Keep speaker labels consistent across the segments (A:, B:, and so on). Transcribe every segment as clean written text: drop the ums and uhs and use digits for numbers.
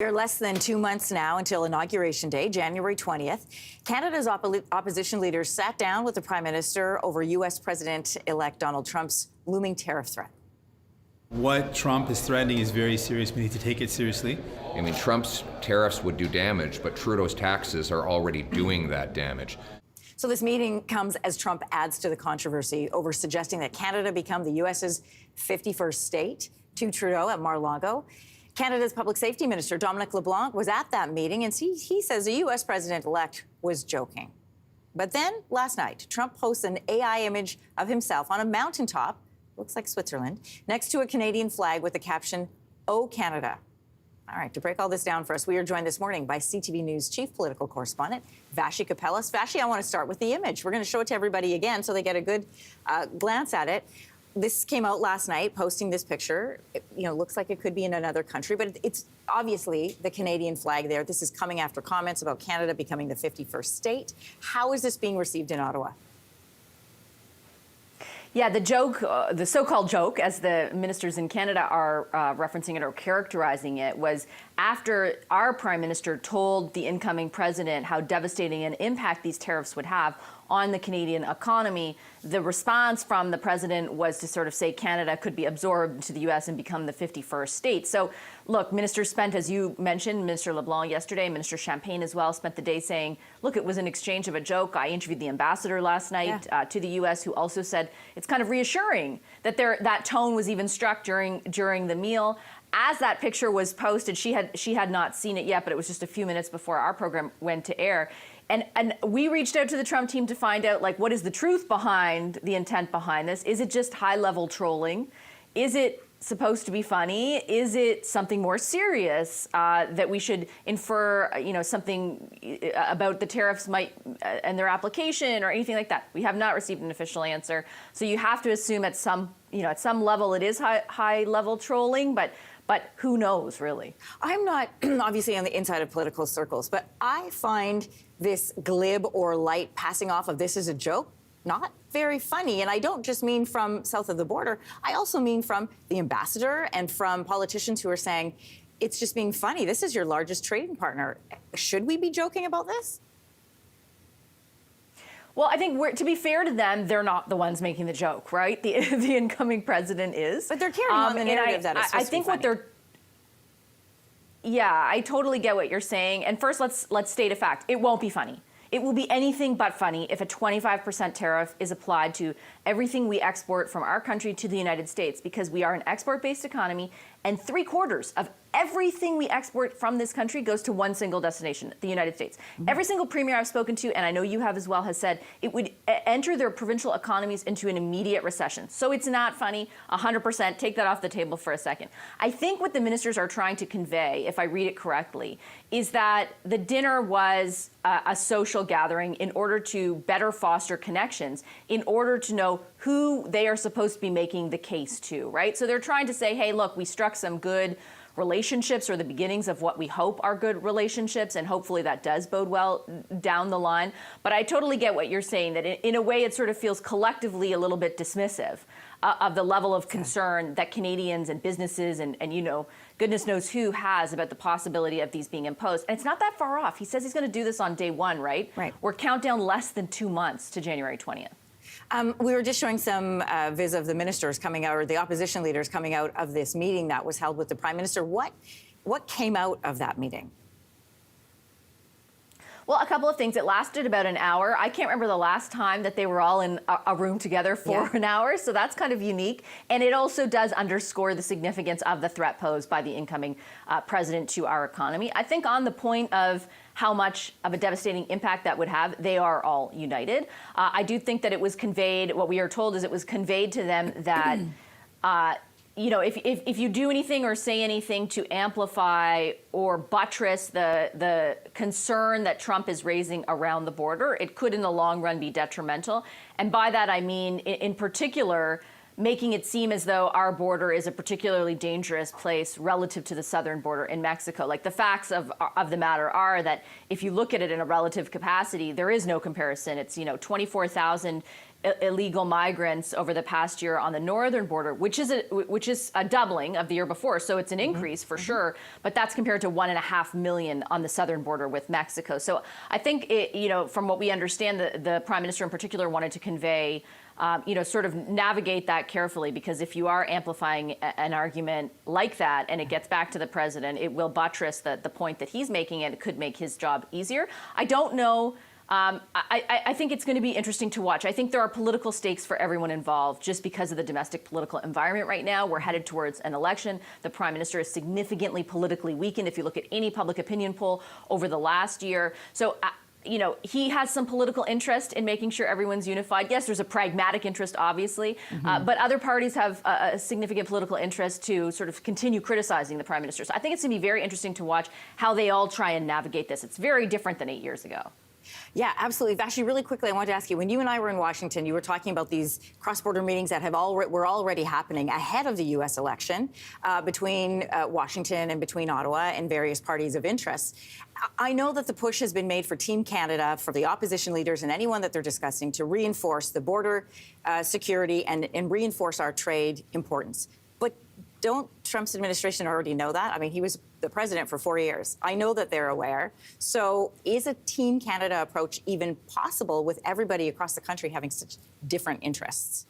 A: We're less than 2 months now until Inauguration Day, January 20th. Canada's opposition leaders sat down with the Prime Minister over U.S. President-elect Donald Trump's looming tariff threat.
B: What Trump is threatening is very serious. We need to take it seriously.
C: I mean, Trump's tariffs would do damage, but Trudeau's taxes are already doing that damage.
A: So this meeting comes as Trump adds to the controversy over suggesting that Canada become the U.S.'s 51st state to Trudeau at Mar-a-Lago. Canada's Public Safety Minister, Dominic LeBlanc, was at that meeting, and he says the U.S. president-elect was joking. But then, last night, Trump posts an AI image of himself on a mountaintop, looks like Switzerland, next to a Canadian flag with the caption, "Oh, Canada." All right, to break all this down for us, we are joined this morning by CTV News chief political correspondent, Vassy Kapelas. Vassy, I want to start with the image. We're going to show it to everybody again so they get a good glance at it. This came out last night, posting this picture. It, looks like it could be in another country, but it's obviously the Canadian flag there. This is coming after comments about Canada becoming the 51st state. How is this being received in Ottawa?
D: Yeah, the joke, the so-called joke, as the ministers in Canada are referencing it or characterizing it, was after our Prime Minister told the incoming president how devastating an impact these tariffs would have on the Canadian economy, the response from the president was to sort of say Canada could be absorbed into the U.S. and become the 51st state. So, look, ministers spent, as you mentioned, Minister LeBlanc yesterday, Minister Champagne as well, spent the day saying, look, it was an exchange of a joke. I interviewed the ambassador last night to the U.S., who also said it's kind of reassuring that that tone was even struck during the meal. As that picture was posted, she had not seen it yet, but it was just a few minutes before our program went to air. And we reached out to the Trump team to find out, what is the truth behind the intent behind this? Is it just high-level trolling? Is it supposed to be funny? Is it something more serious that we should infer, something about the tariffs and their application or anything like that? We have not received an official answer. So you have to assume at some level it is high-level trolling, but who knows, really? I'm not obviously on the inside of political circles, but I find this glib or light passing off of this as a joke not very funny. And I don't just mean from south of the border. I also mean from the ambassador and from politicians who are saying, it's just being funny. This is your largest trading partner. Should we be joking about this? Well, I think to be fair to them, they're not the ones making the joke, right? The incoming president is. But they're carrying on the narrative that it's supposed to be funny. Yeah, I totally get what you're saying. And first, let's state a fact. It won't be funny. It will be anything but funny if a 25% tariff is applied to everything we export from our country to the United States, because we are an export-based economy, and 3/4 of everything we export from this country goes to one single destination, the United States. Mm-hmm. Every single premier I've spoken to, and I know you have as well, has said it would enter their provincial economies into an immediate recession. So it's not funny, 100%. Take that off the table for a second. I think what the ministers are trying to convey, if I read it correctly, is that the dinner was a social gathering in order to better foster connections, in order to know who they are supposed to be making the case to, right? So they're trying to say, hey, look, we struck some good relationships, or the beginnings of what we hope are good relationships, and hopefully that does bode well down the line. But I totally get what you're saying, that in a way it sort of feels collectively a little bit dismissive of the level of concern that Canadians and businesses and goodness knows who has about the possibility of these being imposed. And it's not that far off. He says he's going to do this on day one, right? Right. We're countdown less than 2 months to January 20th. We were just showing some viz of the ministers coming out, or the opposition leaders coming out of this meeting that was held with the Prime Minister. What came out of that meeting? Well, a couple of things. It lasted about an hour. I can't remember the last time that they were all in a room together for an hour, so that's kind of unique. And it also does underscore the significance of the threat posed by the incoming president to our economy. I think on the point of how much of a devastating impact that would have, they are all united. I do think that it was conveyed, what we are told is it was conveyed to them that if you do anything or say anything to amplify or buttress the concern that Trump is raising around the border, it could in the long run be detrimental. And by that I mean, in particular, making it seem as though our border is a particularly dangerous place relative to the southern border in Mexico. Like, the facts of the matter are that if you look at it in a relative capacity, there is no comparison. It's, 24,000 illegal migrants over the past year on the northern border, which is a doubling of the year before. So it's an increase for sure, but that's compared to 1.5 million on the southern border with Mexico. So I think, from what we understand, the Prime Minister in particular wanted to convey, sort of navigate that carefully, because if you are amplifying an argument like that and it gets back to the president, it will buttress the point that he's making, and it could make his job easier. I don't know. I think it's going to be interesting to watch. I think there are political stakes for everyone involved just because of the domestic political environment right now. We're headed towards an election. The Prime Minister is significantly politically weakened if you look at any public opinion poll over the last year. So, he has some political interest in making sure everyone's unified. Yes, there's a pragmatic interest, obviously, but other parties have a significant political interest to sort of continue criticizing the Prime Minister. So I think it's going to be very interesting to watch how they all try and navigate this. It's very different than 8 years ago.
A: Yeah, absolutely. Vashti, really quickly, I wanted to ask you, when you and I were in Washington, you were talking about these cross-border meetings that were already happening ahead of the U.S. election between Washington and between Ottawa and various parties of interest. I know that the push has been made for Team Canada, for the opposition leaders and anyone that they're discussing, to reinforce the border security and reinforce our trade importance. But don't Trump's administration already know that? I mean, he was the president for 4 years. I know that they're aware. So is a Team Canada approach even possible with everybody across the country having such different interests?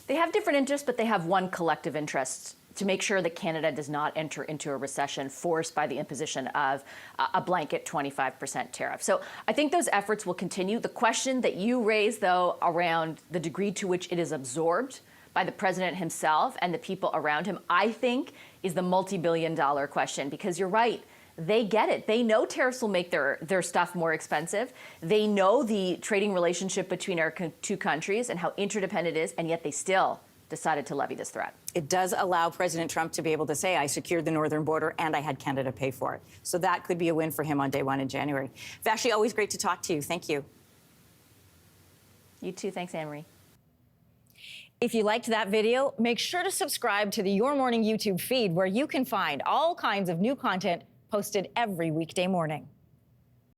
D: They have different interests, but they have one collective interest: to make sure that Canada does not enter into a recession forced by the imposition of a blanket 25% tariff. So I think those efforts will continue. The question that you raised, though, around the degree to which it is absorbed by the president himself and the people around him, I think is the multi-billion-dollar question, because you're right. They get it. They know tariffs will make their stuff more expensive. They know the trading relationship between our two countries and how interdependent it is, and yet they still decided to levy this threat.
A: It does allow President Trump to be able to say, I secured the northern border and I had Canada pay for it. So that could be a win for him on day one in January. Vashti, always great to talk to you. Thank you.
D: You too. Thanks, Anne-Marie.
A: If you liked that video, make sure to subscribe to the Your Morning YouTube feed, where you can find all kinds of new content posted every weekday morning.